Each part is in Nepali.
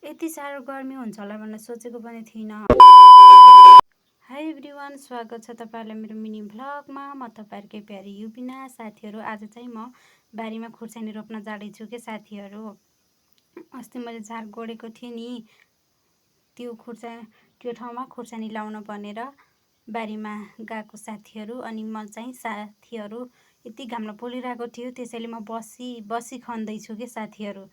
यति साह्रो गर्मी हुन्छ होला भनेर सोचेको पनि थिइनँ। हाई एभ्रिवान, स्वागत छ तपाईँहरूलाई मेरो मिनी भ्लगमा। म तपाईँहरूकै प्यारी युबिना। साथीहरू, आज चाहिँ म बारीमा खुर्सानी रोप्न जाँदैछु के साथीहरू। अस्ति मैले झार गोडेको थिएँ नि, त्यो ठाउँमा खुर्सानी लाउन भनेर बारीमा गएको साथीहरू। अनि म चाहिँ साथीहरू यति घाममा पोलिरहेको थियो, त्यसैले म बसी खन्दैछु के साथीहरू।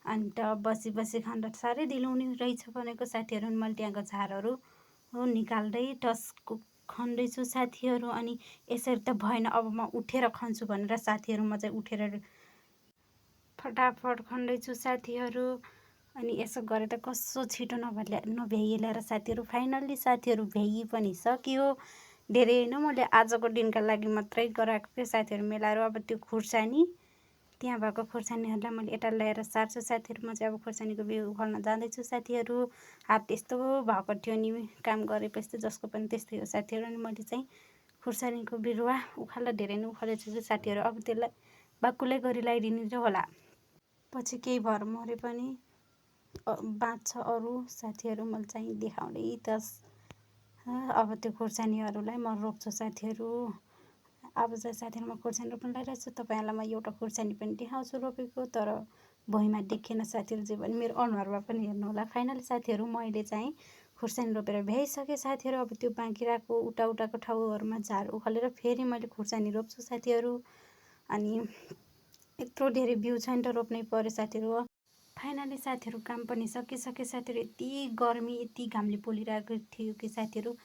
अन्त बसी खन्दा साह्रै ढिलो हुने रहेछ भनेको साथीहरू। मैले त्यहाँको झारहरू निकाल्दै टस्क खन्दैछु साथीहरू। अनि यसरी त भएन, अब म उठेर खन्छु भनेर साथीहरू म चाहिँ उठेर फटाफट खन्दैछु साथीहरू। अनि यसो गरे त कसो छिटो नभ्याइएला र साथीहरू। फाइनल्ली साथीहरू भ्याइ पनि सक्यो। धेरै होइन, मैले आजको दिनका लागि मात्रै गराएको थिएँ साथीहरू मिलाएर। अब त्यो खुर्सानी, त्यहाँ भएको खुर्सानीहरूलाई मैले यता ल्याएर सार्छु साथीहरू। म चाहिँ अब खुर्सानीको बिउ उखाल्न जाँदैछु साथीहरू। हात यस्तो भएको थियो नि, काम गरेपछि जसको पनि त्यस्तै हो साथीहरू। अनि मैले चाहिँ खुर्सानीको बिरुवा उखाल्दा धेरै नै उखालेछु साथीहरू। अब त्यसलाई बाक्कुलै गरी लगाइदिने होला, पछि केही भएर मरे पनि बाँच्छ अरू साथीहरू। मैले चाहिँ देखाउँदै अब त्यो खुर्सानीहरूलाई म रोप्छु साथीहरू। अब चाहिँ साथीहरू म खुर्सानी रोप्न लागिरहेको छु। तपाईँहरूलाई म एउटा खुर्सानी पनि देखाउँछु रोपेको, तर भुइँमा देखेन साथीहरू। जे भने मेरो अनुहारमा पनि हेर्नु होला। फाइनली साथीहरू मैले चाहिँ खुर्सानी रोपेर भ्याइसकेँ साथीहरू। अब त्यो बाँकी रहेको उटाको ठाउँहरूमा झार उखालेर फेरि मैले खुर्सानी रोप्छु साथीहरू। अनि यत्रो धेरै बिउ छ नि त रोप्नै पर्यो साथीहरू। फाइनली साथीहरू काम पनि सकिसके साथीहरू। यति गर्मी, यति घामले पोलिरहेको थियो कि साथीहरू।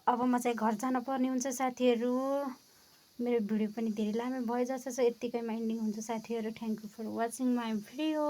अब म चाहिँ घर जान पर्ने हुन्छ साथीहरू। मेरो भिडियो पनि धेरै लामो भयो जस्तो छ, यत्तिकैमा एन्डिङ हुन्छ साथीहरू। Thank you for watching my video.